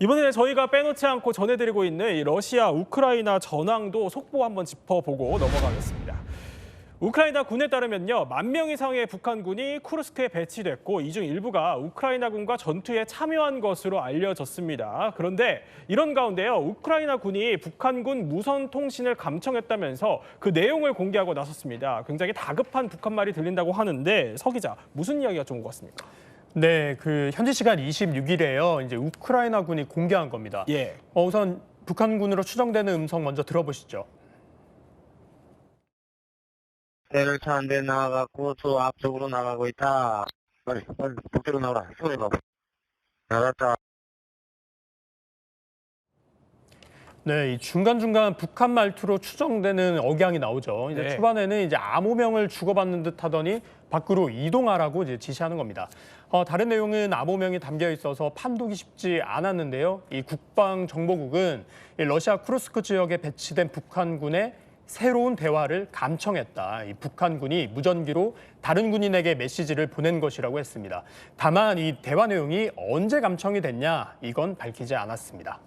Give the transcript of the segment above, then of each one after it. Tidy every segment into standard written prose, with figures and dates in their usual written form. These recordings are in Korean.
이번에 저희가 빼놓지 않고 전해드리고 있는 이 러시아 우크라이나 전황도 속보 한번 짚어보고 넘어가겠습니다. 우크라이나 군에 따르면요, 10,000명 이상의 북한군이 쿠르스크에 배치됐고 이 중 일부가 우크라이나군과 전투에 참여한 것으로 알려졌습니다. 그런데 이런 가운데요, 우크라이나 군이 북한군 무선 통신을 감청했다면서 그 내용을 공개하고 나섰습니다. 굉장히 다급한 북한 말이 들린다고 하는데 서 기자, 무슨 이야기가 좀 온 것 같습니까? 네, 현지 시간 26일에요. 이제 우크라이나군이 공개한 겁니다. 예. 우선 북한군으로 추정되는 음성 먼저 들어보시죠. 배를 차 한 대 나와갖고 저 앞쪽으로 나가고 있다. 빨리 북쪽으로 나오라. 손에 봐. 나갔다. 네, 이 중간중간 북한 말투로 추정되는 억양이 나오죠. 이제 네. 초반에는 이제 암호명을 주고받는 듯 하더니 밖으로 이동하라고 이제 지시하는 겁니다. 다른 내용은 암호명이 담겨 있어서 판독이 쉽지 않았는데요. 이 국방정보국은 이 러시아 쿠르스크 지역에 배치된 북한군의 새로운 대화를 감청했다. 이 북한군이 무전기로 다른 군인에게 메시지를 보낸 것이라고 했습니다. 다만 이 대화 내용이 언제 감청이 됐냐, 이건 밝히지 않았습니다.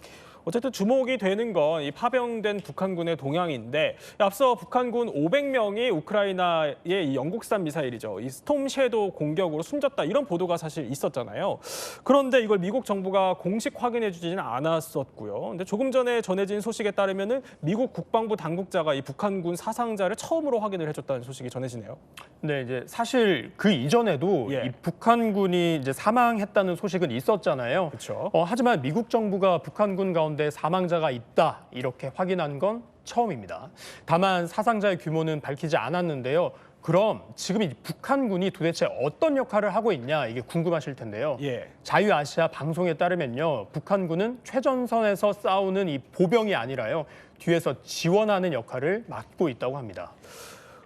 어쨌든 주목이 되는 건 이 파병된 북한군의 동향인데, 앞서 북한군 500명이 우크라이나의 이 영국산 미사일이죠, 이 스톰 섀도우 공격으로 숨졌다, 이런 보도가 사실 있었잖아요. 그런데 이걸 미국 정부가 공식 확인해주지는 않았었고요. 근데 조금 전에 전해진 소식에 따르면은 미국 국방부 당국자가 이 북한군 사상자를 처음으로 확인을 해줬다는 소식이 전해지네요. 네, 이제 사실 그 이전에도 예. 이 북한군이 이제 사망했다는 소식은 있었잖아요. 그렇죠. 하지만 미국 정부가 북한군 가운데 사망자가 있다, 이렇게 확인한 건 처음입니다. 다만 사상자의 규모는 밝히지 않았는데요. 그럼 지금 이 북한군이 도대체 어떤 역할을 하고 있냐, 이게 궁금하실 텐데요. 예. 자유아시아 방송에 따르면요, 북한군은 최전선에서 싸우는 이 보병이 아니라요, 뒤에서 지원하는 역할을 맡고 있다고 합니다.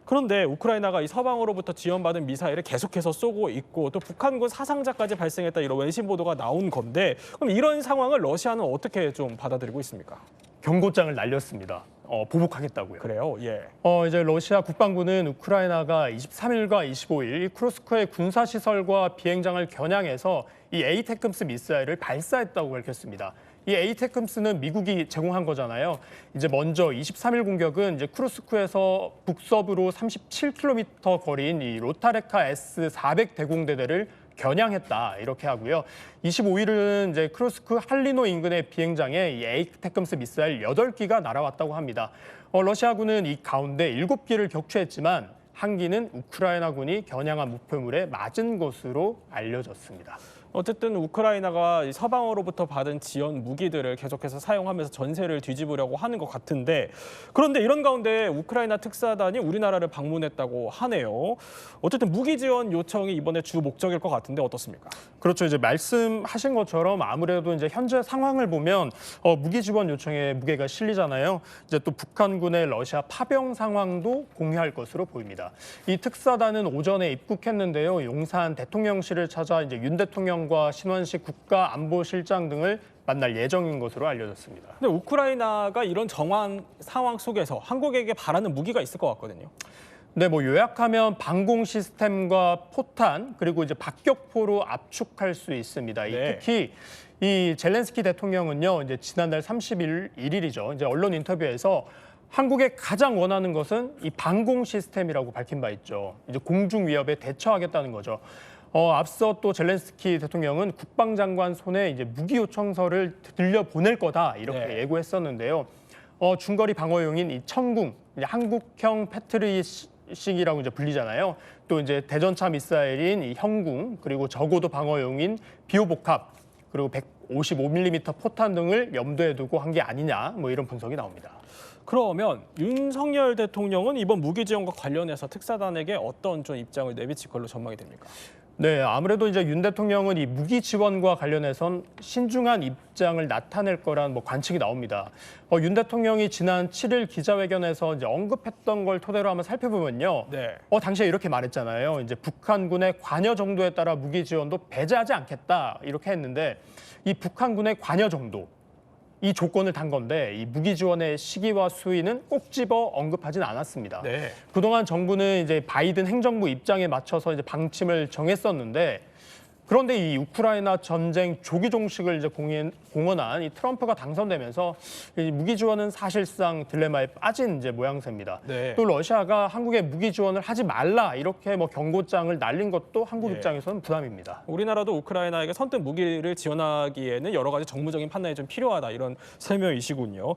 그런데 우크라이나가 이 서방으로부터 지원받은 미사일을 계속해서 쏘고 있고 또 북한군 사상자까지 발생했다, 이런 외신 보도가 나온 건데, 그럼 이런 상황을 러시아는 어떻게 좀 받아들이고 있습니까? 경고장을 날렸습니다. 보복하겠다고요. 그래요? 예. 이제 러시아 국방부는 우크라이나가 23일과 25일 이 쿠르스크의 군사시설과 비행장을 겨냥해서 이 에이테크스 미사일을 발사했다고 밝혔습니다. 이 에이테크스는 미국이 제공한 거잖아요. 이제 먼저 23일 공격은 이제 쿠르스크에서 북서부로 37km 거리인 이 로타레카 S-400 대공대대를 겨냥했다, 이렇게 하고요. 25일은 이제 쿠르스크 할리노 인근의 비행장에 이 에이테크스 미사일 8기가 날아왔다고 합니다. 러시아군은 이 가운데 7기를 격추했지만 한 기는 우크라이나군이 겨냥한 목표물에 맞은 것으로 알려졌습니다. 어쨌든 우크라이나가 이 서방으로부터 받은 지원 무기들을 계속해서 사용하면서 전세를 뒤집으려고 하는 것 같은데, 그런데 이런 가운데 우크라이나 특사단이 우리나라를 방문했다고 하네요. 어쨌든 무기 지원 요청이 이번에 주 목적일 것 같은데 어떻습니까? 그렇죠. 이제 말씀하신 것처럼 아무래도 이제 현재 상황을 보면 무기 지원 요청에 무게가 실리잖아요. 이제 또 북한군의 러시아 파병 상황도 공유할 것으로 보입니다. 이 특사단은 오전에 입국했는데요. 용산 대통령실을 찾아 이제 윤 대통령과 신원식 국가안보실장 등을 만날 예정인 것으로 알려졌습니다. 근데 우크라이나가 이런 정황 상황 속에서 한국에게 바라는 무기가 있을 것 같거든요. 네, 요약하면 방공 시스템과 포탄, 그리고 이제 박격포로 압축할 수 있습니다. 네. 특히 이 젤렌스키 대통령은요, 이제 지난달 31일이죠. 이제 언론 인터뷰에서 한국에 가장 원하는 것은 이 방공 시스템이라고 밝힌 바 있죠. 이제 공중 위협에 대처하겠다는 거죠. 앞서 또 젤렌스키 대통령은 국방장관 손에 이제 무기 요청서를 들려보낼 거다, 이렇게 네. 예고했었는데요. 중거리 방어용인 이 천궁, 이제 한국형 패트리식이라고 이제 불리잖아요. 또 이제 대전차 미사일인 이 형궁, 그리고 저고도 방어용인 비호복합, 그리고 155mm 포탄 등을 염두에 두고 한 게 아니냐, 이런 분석이 나옵니다. 그러면 윤석열 대통령은 이번 무기 지원과 관련해서 특사단에게 어떤 좀 입장을 내비칠 걸로 전망이 됩니까? 네, 아무래도 이제 윤 대통령은 이 무기 지원과 관련해선 신중한 입장을 나타낼 거란 관측이 나옵니다. 윤 대통령이 지난 7일 기자회견에서 이제 언급했던 걸 토대로 한번 살펴보면요. 네. 당시에 이렇게 말했잖아요. 이제 북한군의 관여 정도에 따라 무기 지원도 배제하지 않겠다, 이렇게 했는데 이 북한군의 관여 정도, 이 조건을 단 건데 이 무기 지원의 시기와 수위는 꼭 집어 언급하진 않았습니다. 네. 그동안 정부는 이제 바이든 행정부 입장에 맞춰서 이제 방침을 정했었는데 그런데 이 우크라이나 전쟁 조기 종식을 이제 공언한 이 트럼프가 당선되면서 이 무기 지원은 사실상 딜레마에 빠진 이제 모양새입니다. 네. 또 러시아가 한국에 무기 지원을 하지 말라 이렇게 뭐 경고장을 날린 것도 한국 예. 입장에서는 부담입니다. 우리나라도 우크라이나에게 선뜻 무기를 지원하기에는 여러 가지 정무적인 판단이 좀 필요하다 이런 설명이시군요.